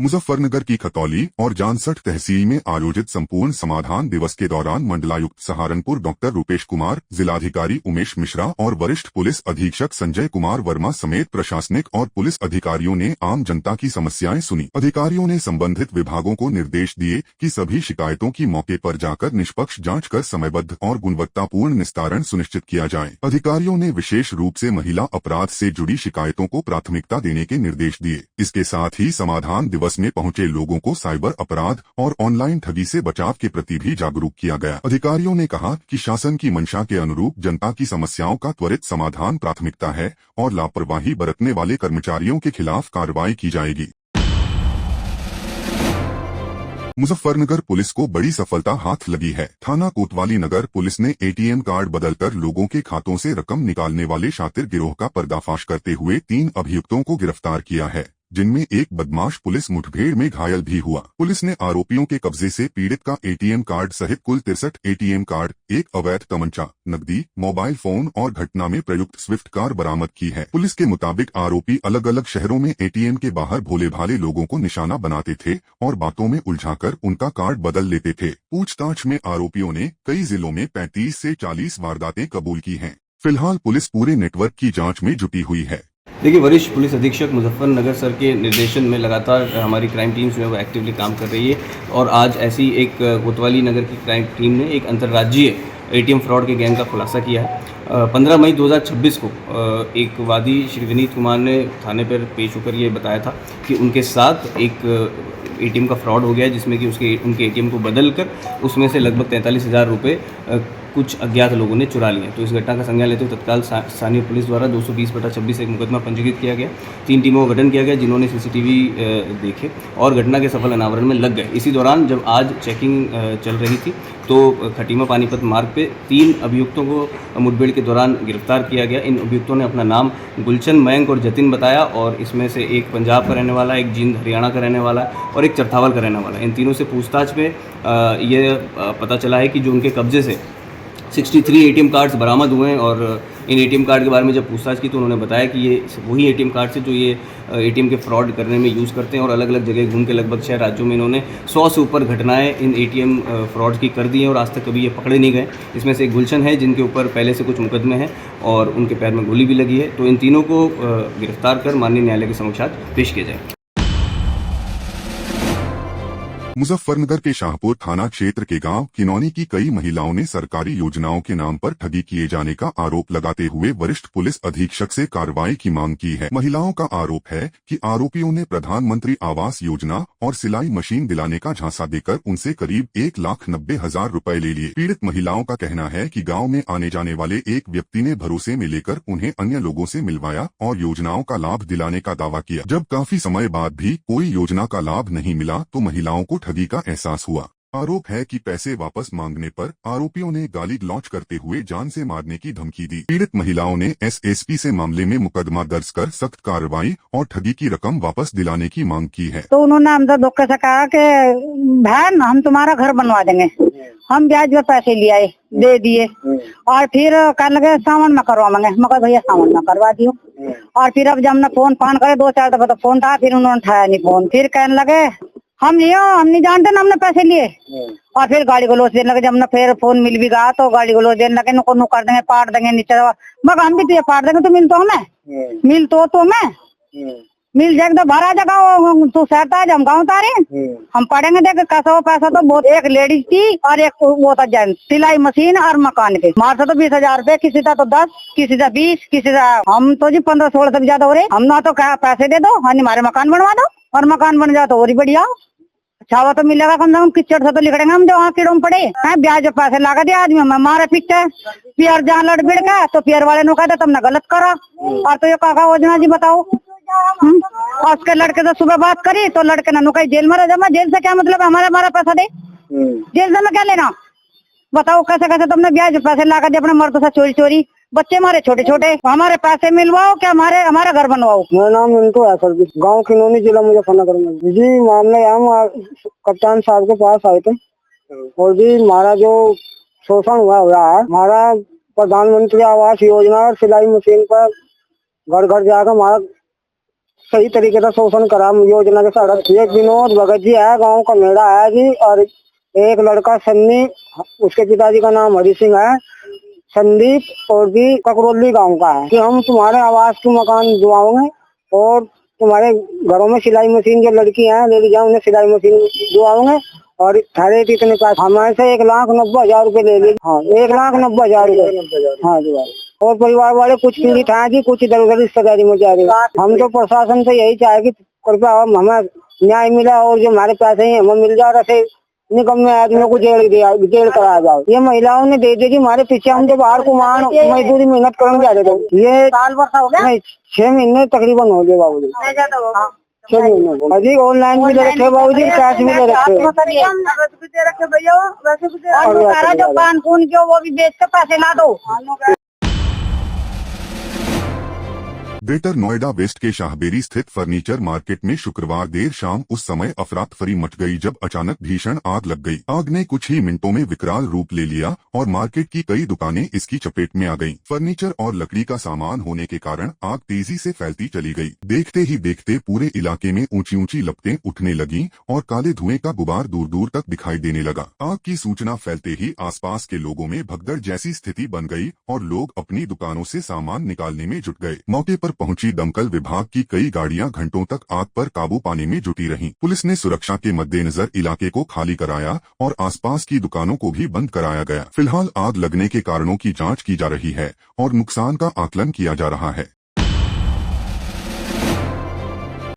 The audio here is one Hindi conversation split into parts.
मुजफ्फरनगर की खतौली और जानसठ तहसील में आयोजित संपूर्ण समाधान दिवस के दौरान मंडलायुक्त सहारनपुर डॉक्टर रूपेश कुमार, जिलाधिकारी उमेश मिश्रा और वरिष्ठ पुलिस अधीक्षक संजय कुमार वर्मा समेत प्रशासनिक और पुलिस अधिकारियों ने आम जनता की समस्याएं सुनी। अधिकारियों ने संबंधित विभागों को निर्देश दिए कि सभी शिकायतों की मौके पर जाकर निष्पक्ष जाँच कर समयबद्ध और गुणवत्तापूर्ण निस्तारण सुनिश्चित किया जाए। अधिकारियों ने विशेष रूप से महिला अपराध से जुड़ी शिकायतों को प्राथमिकता देने के निर्देश दिए। इसके साथ ही समाधान दिवस में पहुंचे लोगों को साइबर अपराध और ऑनलाइन ठगी से बचाव के प्रति भी जागरूक किया गया। अधिकारियों ने कहा कि शासन की मंशा के अनुरूप जनता की समस्याओं का त्वरित समाधान प्राथमिकता है और लापरवाही बरतने वाले कर्मचारियों के खिलाफ कार्रवाई की जाएगी। मुजफ्फरनगर पुलिस को बड़ी सफलता हाथ लगी है। थाना कोतवाली नगर पुलिस ने एटीएम कार्ड बदलकर लोगों के खातों से रकम निकालने वाले शातिर गिरोह का पर्दाफाश करते हुए 3 अभियुक्तों को गिरफ्तार किया है, जिनमें एक बदमाश पुलिस मुठभेड़ में घायल भी हुआ। पुलिस ने आरोपियों के कब्जे से पीड़ित का एटीएम कार्ड सहित कुल 63 एटीएम कार्ड, एक अवैध तमंचा, नकदी, मोबाइल फोन और घटना में प्रयुक्त स्विफ्ट कार बरामद की है। पुलिस के मुताबिक आरोपी अलग अलग शहरों में एटीएम के बाहर भोले भाले लोगों को निशाना बनाते थे और बातों में उलझाकर उनका कार्ड बदल लेते थे। पूछताछ में आरोपियों ने कई जिलों में 35 से 40 वारदातें कबूल की हैं। फिलहाल पुलिस पूरे नेटवर्क की जाँच में जुटी हुई है। देखिए, वरिष्ठ पुलिस अधीक्षक मुजफ्फरनगर सर के निर्देशन में लगातार हमारी क्राइम टीम जो है वो एक्टिवली काम कर रही है और आज ऐसी एक कोतवाली नगर की क्राइम टीम ने एक अंतर्राज्यीय एटीएम फ्रॉड के गैंग का खुलासा किया है। 15 मई 2026 को एक वादी श्री विनीत कुमार ने थाने पर पेश होकर ये बताया था कि उनके साथ एक एटीएम का फ्रॉड हो गया है, जिसमें कि उनके एटीएम को बदलकर उसमें से लगभग 43,000 रुपये कुछ अज्ञात लोगों ने चुरा लिए। तो इस घटना का संज्ञान लेते हुए तत्काल स्थानीय पुलिस द्वारा 220/26 एक मुकदमा पंजीकृत किया गया। 3 टीमों का गठन किया गया, जिन्होंने सीसीटीवी देखे और घटना के सफल अनावरण में लग गए। इसी दौरान जब आज चेकिंग चल रही थी तो खटीमा पानीपत मार्ग पे 3 अभियुक्तों को मुठभेड़ के दौरान गिरफ्तार किया गया। इन अभियुक्तों ने अपना नाम गुलशन, मयंक और जतिन बताया और इसमें से एक पंजाब का रहने वाला, एक जींद हरियाणा का रहने वाला और एक चरथावल का रहने वाला। इन तीनों से पूछताछ में ये पता चला है कि जो उनके कब्जे से 63 एटीएम कार्ड्स बरामद हुए हैं और इन एटीएम कार्ड के बारे में जब पूछताछ की तो उन्होंने बताया कि ये वही एटीएम कार्ड से जो ये एटीएम के फ्रॉड करने में यूज़ करते हैं और अलग अलग जगह घूम के लगभग 6 राज्यों में इन्होंने 100 से ऊपर घटनाएं इन एटीएम फ्रॉड की कर दी हैं और आज तक कभी ये पकड़े नहीं गए। इसमें से एक गुलशन है जिनके ऊपर पहले से कुछ मुकदमे हैं और उनके पैर में गोली भी लगी है। तो इन तीनों को गिरफ्तार कर माननीय न्यायालय के समक्ष पेश किया जाए। मुजफ्फरनगर के शाहपुर थाना क्षेत्र के गांव किनौनी की कई महिलाओं ने सरकारी योजनाओं के नाम पर ठगी किए जाने का आरोप लगाते हुए वरिष्ठ पुलिस अधीक्षक से कार्रवाई की मांग की है। महिलाओं का आरोप है कि आरोपियों ने प्रधानमंत्री आवास योजना और सिलाई मशीन दिलाने का झांसा देकर उनसे करीब 1,90,000 रुपए ले लिए। पीड़ित महिलाओं का कहना है कि गाँव में आने जाने वाले एक व्यक्ति ने भरोसे में लेकर उन्हें अन्य लोगों से मिलवाया और योजनाओं का लाभ दिलाने का दावा किया। जब काफी समय बाद भी कोई योजना का लाभ नहीं मिला तो महिलाओं को ठगी का एहसास हुआ। आरोप है कि पैसे वापस मांगने पर आरोपियों ने गाली गलौज करते हुए जान से मारने की धमकी दी। पीड़ित महिलाओं ने एसएसपी से मामले में मुकदमा दर्ज कर सख्त कार्रवाई और ठगी की रकम वापस दिलाने की मांग की है। तो उन्होंने हमसे धोखे से कहा कि बहन हम तुम्हारा घर बनवा देंगे। हम ब्याज पे पैसे ले आए, दे दिए और फिर कहने लगे सामान में करवाएंगे। मगर भैया सामान में करवा दियो। और फिर अब जब हमने फोन करे 2-4 दफा तो फोन था, फिर उन्होंने उठाया नहीं फोन। फिर कहने लगे हम नहीं जानते ना, हमने पैसे लिए। और फिर गाड़ी गलौज देने लगे। जब हमने फिर फोन मिल भी गया तो गाड़ी गलौज देने लगे, नुको नु कर देंगे, पाट देंगे नीचे। मगर हम भी तो ये पाट देंगे, तो मिल तो हमें मिल तो हमें मिल जाएगा तो भरा जगह तू सहता है, हम गाँव तारे हम पढ़ेंगे। देख कैसा हो पैसा तो बहुत। एक लेडीज थी और एक वो था जेंट्स, सिलाई मशीन और मकान के। मारता तो 20,000 रुपए, किसी का तो 10, किसी का 20, किसी का हम तो जी 15-16 से भी ज्यादा हो रहे। हम ना तो क्या पैसे दे दो और हमारे मकान बनवा दो और मकान बन जाए तो और ही बढ़िया। अच्छा हुआ तो मिलेगा, कम से कम किचड़ से तो लिखड़ेंगे हम जो वहाँ कीड़ों में पड़े हैं। ब्याज पैसे लगा दिया आदमी में मारे पीछे पियर जहाँ लड़ बिड़ का तो पियर वाले ने कहते तुमने गलत करा। और तो ये काका योजना जी बताओ। और उसके लड़के से सुबह बात करी तो लड़के ने नुकाई जेल में रह जमा। जेल से क्या मतलब, हमारा पैसा दे, जेल से मैं क्या लेना। बताओ कैसे कैसे तुमने ब्याज पैसे लगा दिए अपने मर्द से चोरी चोरी। बच्चे हमारे छोटे छोटे, हमारे पैसे मिलवाओ क्या हमारा घर बनवाओ। मेरा नाम मिंटू है सर जी, गाँव किनौनी, जिला मुजफ्फरनगर में जी। मामले हम कप्तान साहब के पास आए थे और जी हमारा जो शोषण हुआ है, हमारा प्रधानमंत्री आवास योजना और सिलाई मशीन पर घर घर जाकर हमारा सही तरीके से शोषण करा योजना के सड़क। एक विनोद भगत जी है, गाँव का मेड़ा है जी, और एक लड़का सन्नी, उसके पिताजी का नाम हरि सिंह है, संदीप, और भी ककरोली गांव का है, कि हम तुम्हारे आवास के मकान दिलवाओगे और तुम्हारे घरों में सिलाई मशीन जो लड़की हैं ले जाओ, उन्हें सिलाई मशीन दिलवाओगे और थारे इतने पास हमारे से 1,90,000 रुपए ले लीजिए। हाँ, 1,90,000 रुपए। हाँ जी भाई। और परिवार वाले कुछ पीड़ित हैं जी, कुछ इधर उधर रिश्तेदारी में जा रही है। हम तो प्रशासन से यही चाहे कि कृपया हमें न्याय मिला और जो हमारे पैसे हैं हमें मिल जाए, ऐसे निकम्मे आदमियों को जेल कराया जाओ। ये महिलाओं ने दे दी जी हमारे पीछे, हम तो बाहर को मान मजदूरी मेहनत करने जा रहे थे। ये साल भर हो गया, 6 महीने तकरीबन हो गए बाबू जी। 6 महीने अभी ऑनलाइन भी ले रखे बाबू जी, कैश भी ले रखे भैया, वैसे जो पान पून जो वो भी बेच के पैसे ला दो। ग्रेटर नोएडा वेस्ट के शाहबेरी स्थित फर्नीचर मार्केट में शुक्रवार देर शाम उस समय अफरा तफरी मच गई जब अचानक भीषण आग लग गई। आग ने कुछ ही मिनटों में विकराल रूप ले लिया और मार्केट की कई दुकानें इसकी चपेट में आ गईं। फर्नीचर और लकड़ी का सामान होने के कारण आग तेजी से फैलती चली गई। देखते ही देखते पूरे इलाके में ऊंची ऊंची लपटें उठने लगीं और काले धुएं का गुबार दूर दूर तक दिखाई देने लगा। आग की सूचना फैलते ही आसपास के लोगों में भगदड़ जैसी स्थिति बन गई और लोग अपनी दुकानों से सामान निकालने में जुट गए। मौके पर पहुंची दमकल विभाग की कई गाड़ियां घंटों तक आग पर काबू पाने में जुटी रहीं। पुलिस ने सुरक्षा के मद्देनजर इलाके को खाली कराया और आसपास की दुकानों को भी बंद कराया गया। फिलहाल आग लगने के कारणों की जांच की जा रही है और नुकसान का आकलन किया जा रहा है।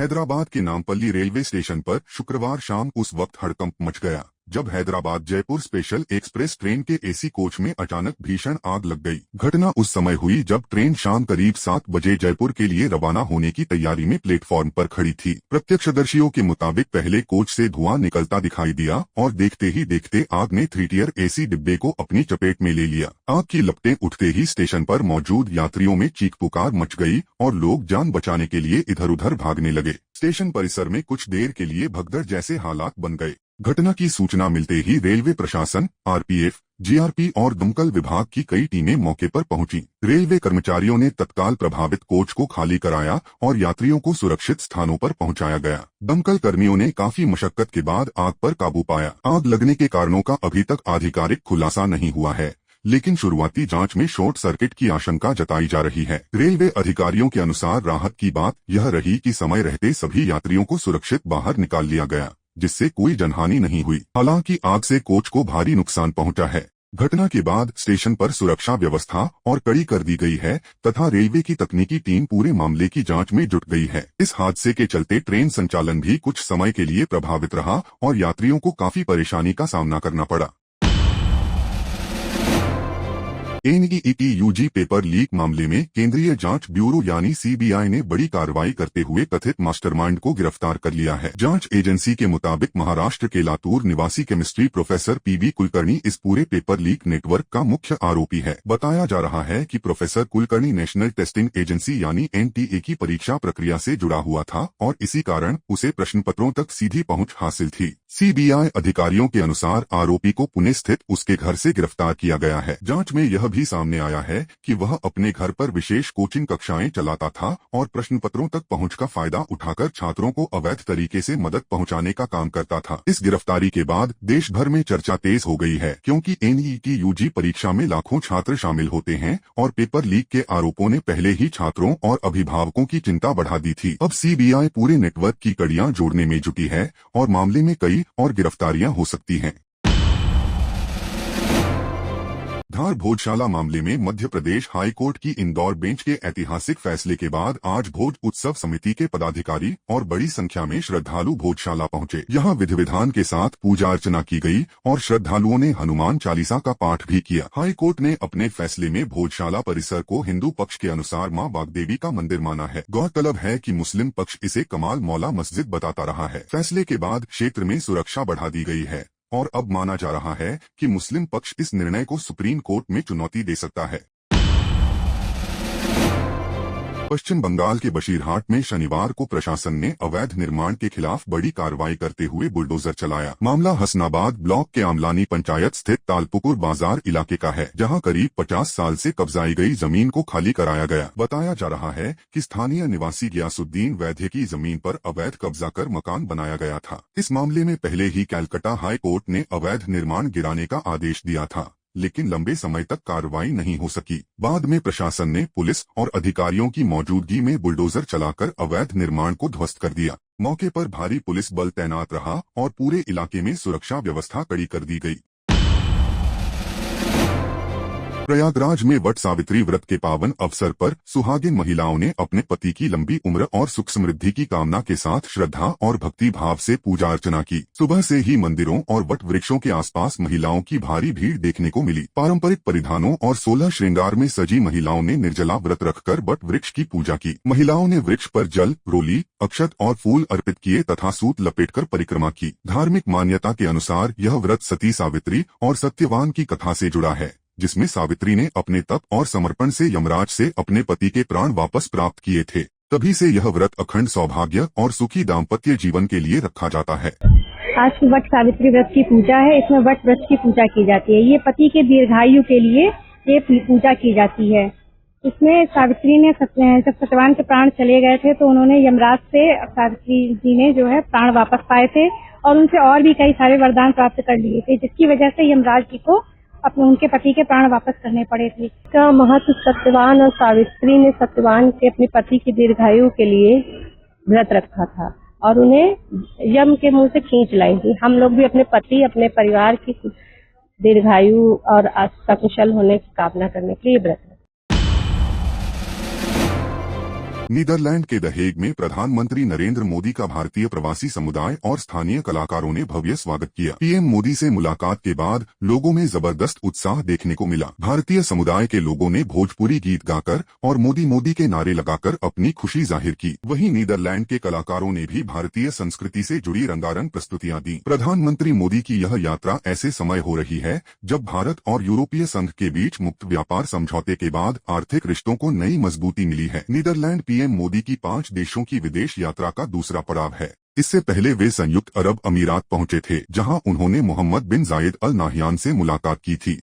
हैदराबाद के नामपल्ली रेलवे स्टेशन पर शुक्रवार शाम उस वक्त हड़कंप मच गया जब Hyderabad Jaipur special express train के एसी कोच में अचानक भीषण आग लग गई। घटना उस समय हुई जब ट्रेन शाम करीब 7 बजे जयपुर के लिए रवाना होने की तैयारी में प्लेटफॉर्म पर खड़ी थी। प्रत्यक्षदर्शियों के मुताबिक पहले कोच से धुआं निकलता दिखाई दिया और देखते ही देखते आग ने 3 टियर एसी डिब्बे को अपनी चपेट में ले लिया। आग की लपटें उठते ही स्टेशन पर मौजूद यात्रियों में चीख पुकार मच गई और लोग जान बचाने के लिए इधर उधर भागने लगे। स्टेशन परिसर में कुछ देर के लिए भगदड़ जैसे हालात बन गए। घटना की सूचना मिलते ही रेलवे प्रशासन, आरपीएफ, जीआरपी और दमकल विभाग की कई टीमें मौके पर पहुंची। रेलवे कर्मचारियों ने तत्काल प्रभावित कोच को खाली कराया और यात्रियों को सुरक्षित स्थानों पर पहुंचाया गया। दमकल कर्मियों ने काफी मशक्कत के बाद आग पर काबू पाया। आग लगने के कारणों का अभी तक आधिकारिक खुलासा नहीं हुआ है, लेकिन शुरुआती जांच में शॉर्ट सर्किट की आशंका जताई जा रही है। रेलवे अधिकारियों के अनुसार राहत की बात यह रही कि समय रहते सभी यात्रियों को सुरक्षित बाहर निकाल लिया गया, जिससे कोई जनहानि नहीं हुई। हालांकि आग से कोच को भारी नुकसान पहुंचा है। घटना के बाद स्टेशन पर सुरक्षा व्यवस्था और कड़ी कर दी गई है तथा रेलवे की तकनीकी टीम पूरे मामले की जांच में जुट गई है। इस हादसे के चलते ट्रेन संचालन भी कुछ समय के लिए प्रभावित रहा और यात्रियों को काफी परेशानी का सामना करना पड़ा। एनईईटी यूजी पेपर लीक मामले में केंद्रीय जांच ब्यूरो यानी सीबीआई ने बड़ी कार्रवाई करते हुए कथित मास्टरमाइंड को गिरफ्तार कर लिया है। जांच एजेंसी के मुताबिक महाराष्ट्र के लातूर निवासी केमिस्ट्री प्रोफेसर पीबी कुलकर्णी इस पूरे पेपर लीक नेटवर्क का मुख्य आरोपी है। बताया जा रहा है कि professor Kulkarni national testing agency यानी एनटीए की परीक्षा प्रक्रिया से जुड़ा हुआ था और इसी कारण उसे प्रश्नपत्रों तक सीधी पहुंच हासिल थी। सीबीआई अधिकारियों के अनुसार आरोपी को पुणे स्थित उसके घर से गिरफ्तार किया गया है। जांच में यह भी सामने आया है कि वह अपने घर पर विशेष कोचिंग कक्षाएं चलाता था और प्रश्नपत्रों तक पहुंच का फायदा उठाकर छात्रों को अवैध तरीके से मदद पहुंचाने का काम करता था। इस गिरफ्तारी के बाद देश भर में चर्चा तेज हो गई है, क्योंकि एनईईटी यूजी परीक्षा में लाखों छात्र शामिल होते हैं और पेपर लीक के आरोपों ने पहले ही छात्रों और अभिभावकों की चिंता बढ़ा दी थी। अब सीबीआई पूरे नेटवर्क की कड़ियां जोड़ने में जुटी है और मामले में कई और गिरफ्तारियां हो सकती हैं। धार भोजशाला मामले में मध्य प्रदेश हाई कोर्ट की इंदौर बेंच के ऐतिहासिक फैसले के बाद आज भोज उत्सव समिति के पदाधिकारी और बड़ी संख्या में श्रद्धालु भोजशाला पहुंचे। यहां विधि विधान के साथ पूजा अर्चना की गई और श्रद्धालुओं ने हनुमान चालीसा का पाठ भी किया। हाई कोर्ट ने अपने फैसले में भोजशाला परिसर को हिंदू पक्ष के अनुसार मां बागदेवी का मंदिर माना है। गौरतलब है कि मुस्लिम पक्ष इसे कमाल मौला मस्जिद बताता रहा है। फैसले के बाद क्षेत्र में सुरक्षा बढ़ा दी गई है और अब माना जा रहा है कि मुस्लिम पक्ष इस निर्णय को सुप्रीम कोर्ट में चुनौती दे सकता है। पश्चिम बंगाल के बशीरहाट में शनिवार को प्रशासन ने अवैध निर्माण के खिलाफ बड़ी कार्रवाई करते हुए बुलडोजर चलाया। मामला हसनाबाद ब्लॉक के आमलानी पंचायत स्थित तालपुकुर बाजार इलाके का है, जहां करीब 50 साल से कब्जाई गई जमीन को खाली कराया गया। बताया जा रहा है कि स्थानीय निवासी गियासुद्दीन वैद्य की जमीन पर अवैध कब्जा कर मकान बनाया गया था। इस मामले में पहले ही कलकत्ता हाई कोर्ट ने अवैध निर्माण गिराने का आदेश दिया था, लेकिन लंबे समय तक कार्रवाई नहीं हो सकी। बाद में प्रशासन ने पुलिस और अधिकारियों की मौजूदगी में बुलडोजर चलाकर अवैध निर्माण को ध्वस्त कर दिया। मौके पर भारी पुलिस बल तैनात रहा और पूरे इलाके में सुरक्षा व्यवस्था कड़ी कर दी गई। प्रयागराज में वट सावित्री व्रत के पावन अवसर पर सुहागिन महिलाओं ने अपने पति की लंबी उम्र और सुख समृद्धि की कामना के साथ श्रद्धा और भक्ति भाव से पूजा अर्चना की। सुबह से ही मंदिरों और वट वृक्षों के आसपास महिलाओं की भारी भीड़ देखने को मिली। पारंपरिक परिधानों और 16 श्रृंगार में सजी महिलाओं ने निर्जला व्रत रखकर वट वृक्ष की पूजा की। महिलाओं ने वृक्ष पर जल, रोली, अक्षत और फूल अर्पित किए तथा सूत लपेटकर परिक्रमा की। धार्मिक मान्यता के अनुसार यह व्रत सती सावित्री और सत्यवान की कथा से जुड़ा है, जिसमें सावित्री ने अपने तप और समर्पण से यमराज से अपने पति के प्राण वापस प्राप्त किए थे। तभी से यह व्रत अखंड सौभाग्य और सुखी दाम्पत्य जीवन के लिए रखा जाता है। आज वट सावित्री व्रत की पूजा है। इसमें वट वृक्ष की पूजा की जाती है। ये पति के दीर्घायु के लिए ये पूजा की जाती है। इसमें सावित्री ने जब सत्यवान के प्राण चले गए थे तो उन्होंने यमराज से सावित्री जी ने जो है प्राण वापस पाए थे और उनसे और भी कई सारे वरदान प्राप्त कर लिए थे, जिसकी वजह से यमराज जी को अपने उनके पति के प्राण वापस करने पड़े थे। इसका महत्व सत्यवान और सावित्री ने सत्यवान के अपने पति की दीर्घायु के लिए व्रत रखा था और उन्हें यम के मुंह से खींच लाई थी। हम लोग भी अपने पति, अपने परिवार की दीर्घायु और सकुशल होने की कामना करने के लिए व्रत रखा। नीदरलैंड के द हेग में प्रधानमंत्री नरेंद्र मोदी का भारतीय प्रवासी समुदाय और स्थानीय कलाकारों ने भव्य स्वागत किया। पीएम मोदी से मुलाकात के बाद लोगों में जबरदस्त उत्साह देखने को मिला। भारतीय समुदाय के लोगों ने भोजपुरी गीत गाकर और मोदी मोदी के नारे लगाकर अपनी खुशी जाहिर की। वहीं नीदरलैंड के कलाकारों ने भी भारतीय संस्कृति से जुड़ी रंगारंग प्रस्तुतियां दी। प्रधानमंत्री मोदी की यह यात्रा ऐसे समय हो रही है जब भारत और यूरोपीय संघ के बीच मुक्त व्यापार समझौते के बाद आर्थिक रिश्तों को नई मजबूती मिली है। नीदरलैंड पीएम मोदी की 5 देशों की विदेश यात्रा का दूसरा पड़ाव है। इससे पहले वे संयुक्त अरब अमीरात पहुंचे थे, जहां उन्होंने मोहम्मद बिन जायद अल नाह्यान से मुलाकात की थी।